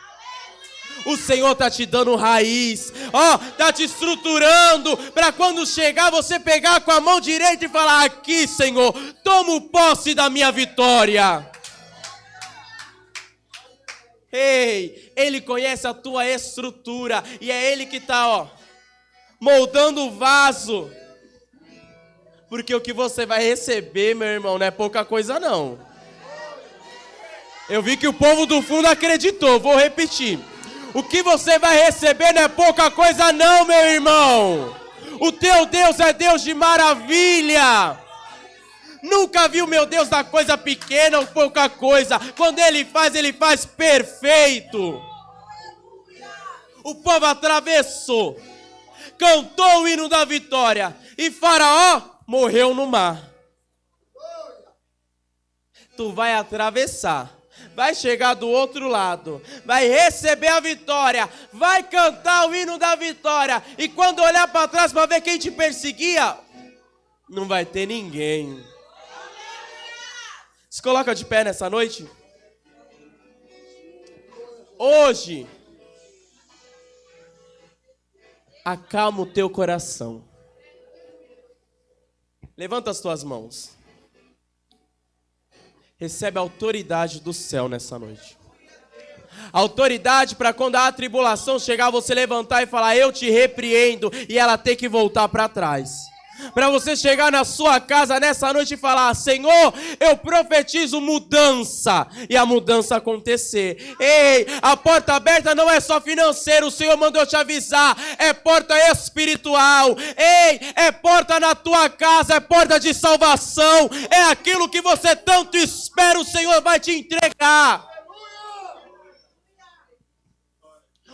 O Senhor está te dando raiz. Está te estruturando. Para quando chegar, você pegar com a mão direita e falar, aqui, Senhor, tomo posse da minha vitória. Ei, Ele conhece a tua estrutura e é Ele que está, moldando o vaso. Porque o que você vai receber, meu irmão, não é pouca coisa não. Eu vi que o povo do fundo acreditou, vou repetir. O que você vai receber não é pouca coisa não, meu irmão. O teu Deus é Deus de maravilha. Nunca vi o meu Deus da coisa pequena ou pouca coisa. Quando Ele faz perfeito. O povo atravessou, cantou o hino da vitória e Faraó morreu no mar. Tu vai atravessar, vai chegar do outro lado, vai receber a vitória, vai cantar o hino da vitória e quando olhar para trás para ver quem te perseguia, não vai ter ninguém. Se coloca de pé nessa noite. Hoje, acalma o teu coração. Levanta as tuas mãos. Recebe a autoridade do céu nessa noite. Autoridade para quando a tribulação chegar, você levantar e falar, eu te repreendo, e ela ter que voltar para trás. Para você chegar na sua casa nessa noite e falar: Senhor, eu profetizo mudança. E a mudança acontecer. Ei, a porta aberta não é só financeira. O Senhor mandou te avisar. É porta espiritual. Ei, é porta na tua casa. É porta de salvação. É aquilo que você tanto espera. O Senhor vai te entregar.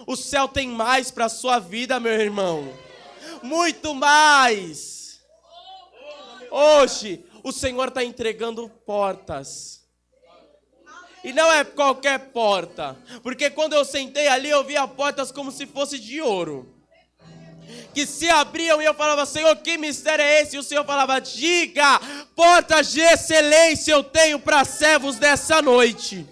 O céu tem mais para a sua vida, meu irmão. Muito mais. Hoje, o Senhor está entregando portas. E não é qualquer porta. Porque quando eu sentei ali, eu via portas como se fosse de ouro. Que se abriam e eu falava: Senhor, que mistério é esse? E o Senhor falava: diga, portas de excelência eu tenho para servos dessa noite.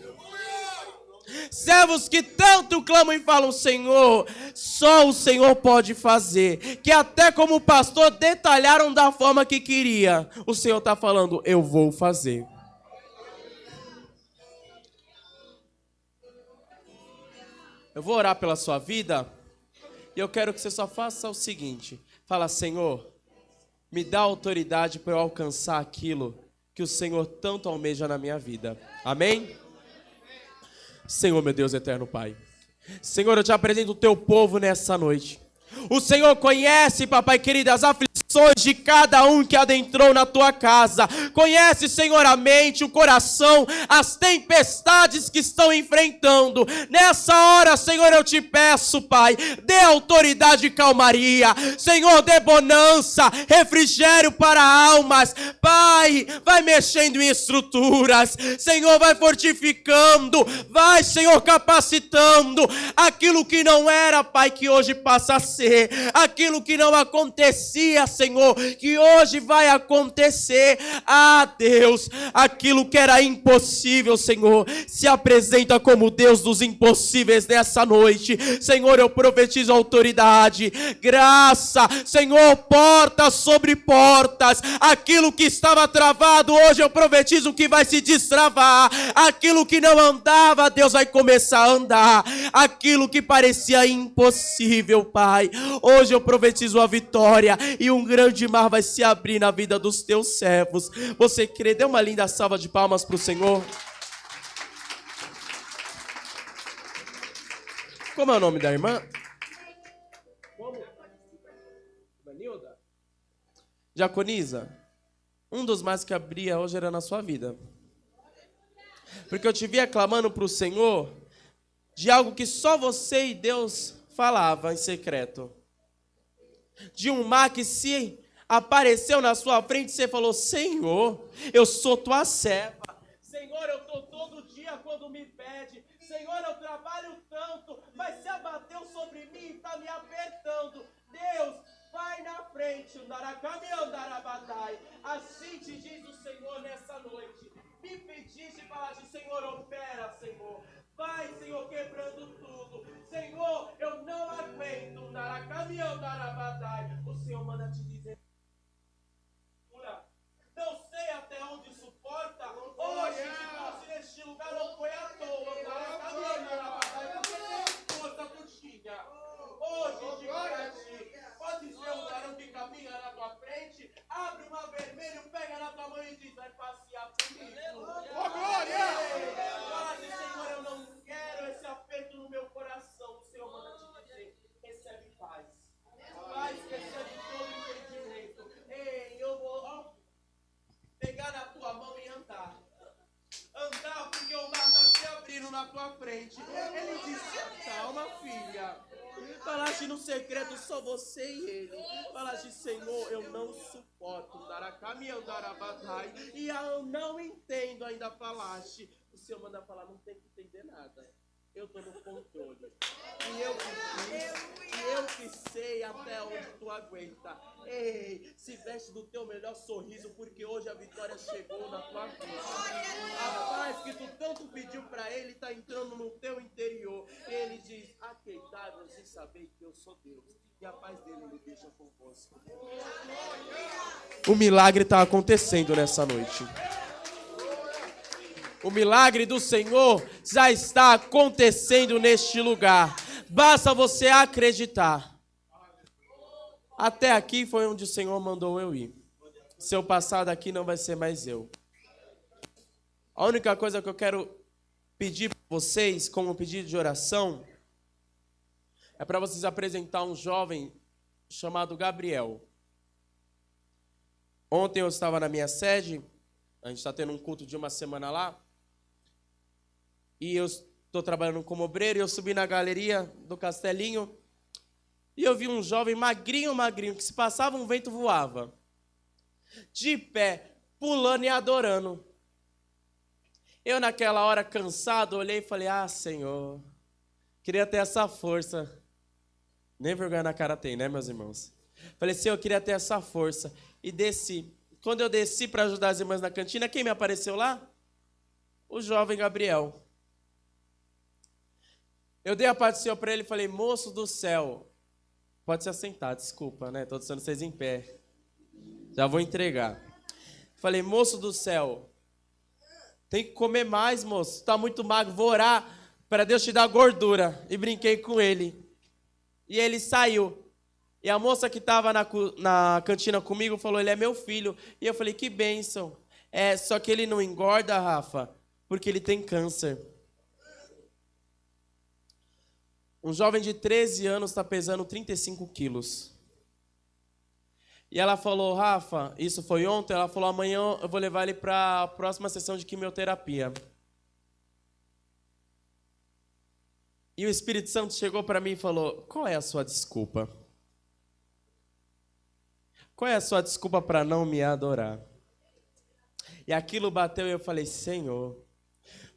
Servos que tanto clamam e falam: Senhor, só o Senhor pode fazer. Que até como pastor detalharam da forma que queria. O Senhor está falando: eu vou fazer. Eu vou orar pela sua vida. E eu quero que você só faça o seguinte: fala: Senhor, me dá autoridade para eu alcançar aquilo que o Senhor tanto almeja na minha vida. Amém? Senhor, meu Deus eterno Pai, Senhor, eu te apresento o teu povo nessa noite. O Senhor conhece, papai querido, as aflições de cada um que adentrou na tua casa. Conhece, Senhor, a mente, o coração, as tempestades que estão enfrentando. Nessa hora, Senhor, eu te peço, Pai, dê autoridade e calmaria. Senhor, dê bonança, refrigério para almas. Pai, vai mexendo em estruturas. Senhor, vai fortificando. Vai, Senhor, capacitando aquilo que não era, Pai, que hoje passa a ser. Aquilo que não acontecia, Senhor, que hoje vai acontecer. Ah, Deus, aquilo que era impossível, Senhor, se apresenta como Deus dos impossíveis nessa noite. Senhor, eu profetizo autoridade, graça, Senhor, portas sobre portas. Aquilo que estava travado, hoje eu profetizo que vai se destravar. Aquilo que não andava, Deus vai começar a andar. Aquilo que parecia impossível, Pai, hoje eu profetizo a vitória e um grande mar vai se abrir na vida dos teus servos. Você crê? Dê uma linda salva de palmas para o Senhor. Como é o nome da irmã? Como? Vanilda? Diaconisa, um dos mais que abria hoje era na sua vida. Porque eu te via clamando para o Senhor de algo que só você e Deus falava em secreto. De um mar que se apareceu na sua frente, você falou: Senhor, eu sou tua serva. Senhor, eu estou todo dia quando me pede. Senhor, eu trabalho tanto, mas se abateu sobre mim e está me apertando. Deus, vai na frente. Assim te diz o Senhor nessa noite. Me pediste e falaste: Senhor, opera, Senhor. Vai, Senhor, quebrando tudo. Senhor, eu não aguento. O Senhor manda te dizer: não sei até onde suporta. Hoje te trouxe neste lugar, não foi à toa. Você tem força puxinha. Hoje digo para ti: pode ser um varão que caminha na tua frente, abre uma vermelha, pega na tua mão e diz: vai passear comigo. Oh, glória! Fala assim: Senhor, eu não quero esse aperto no meu coração. O Senhor manda te dizer: recebe paz. Paz, recebe todo entendimento. Ei, eu vou pegar na tua mão e andar. Andar porque o mar está se abrindo na tua frente. Ele disse: calma, filha. Falaste no secreto, só você e ele. Falaste: Senhor, eu não suporto. E eu não entendo, ainda falaste. O Senhor manda falar: não tem que entender nada. Eu estou no controle. E eu que sei até onde tu aguenta. Ei, se veste do teu melhor sorriso, porque hoje a vitória chegou na tua vida. A paz que tu tanto pediu para ele está entrando no teu interior. Ele diz: aqueitai-vos e sabei que eu sou Deus. E a paz dele me deixa convosco. O milagre está acontecendo nessa noite. O milagre do Senhor já está acontecendo neste lugar. Basta você acreditar. Até aqui foi onde o Senhor mandou eu ir. Se eu passar daqui, não vai ser mais eu. A única coisa que eu quero pedir para vocês, como pedido de oração, é para vocês apresentar um jovem chamado Gabriel. Ontem eu estava na minha sede, a gente está tendo um culto de uma semana lá, e eu estou trabalhando como obreiro, e eu subi na galeria do Castelinho, e eu vi um jovem magrinho, que se passava um vento voava, de pé, pulando e adorando. Eu naquela hora cansado, olhei e falei, Senhor, queria ter essa força. Nem vergonha na cara tem, né, meus irmãos? Falei, Senhor, eu queria ter essa força. E desci. Quando eu desci para ajudar as irmãs na cantina, quem me apareceu lá? O jovem Gabriel. Eu dei a parte do Senhor para ele e falei, moço do céu, pode se assentar, desculpa, né? Estou deixando vocês em pé. Já vou entregar. Falei, moço do céu, tem que comer mais, moço. Está muito magro, vou orar para Deus te dar gordura. E brinquei com ele. E ele saiu. E a moça que estava na cantina comigo falou, ele é meu filho. E eu falei, que bênção. Só que ele não engorda, Rafa, porque ele tem câncer. Um jovem de 13 anos está pesando 35 quilos. E ela falou, Rafa, isso foi ontem, ela falou, amanhã eu vou levar ele para a próxima sessão de quimioterapia. E o Espírito Santo chegou para mim e falou, qual é a sua desculpa? Qual é a sua desculpa para não me adorar? E aquilo bateu e eu falei, Senhor,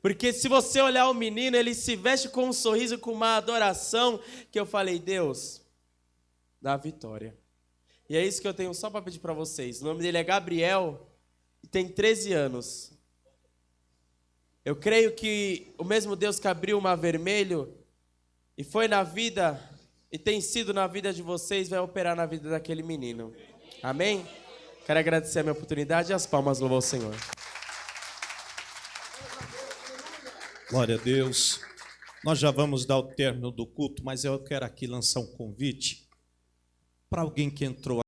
porque se você olhar o menino, ele se veste com um sorriso, com uma adoração, que eu falei, Deus, dá a vitória. E é isso que eu tenho só para pedir para vocês. O nome dele é Gabriel e tem 13 anos. Eu creio que o mesmo Deus que abriu o Mar Vermelho e foi na vida e tem sido na vida de vocês, vai operar na vida daquele menino. Amém? Quero agradecer a minha oportunidade e as palmas louvam ao Senhor. Glória a Deus. Nós já vamos dar o término do culto, mas eu quero aqui lançar um convite para alguém que entrou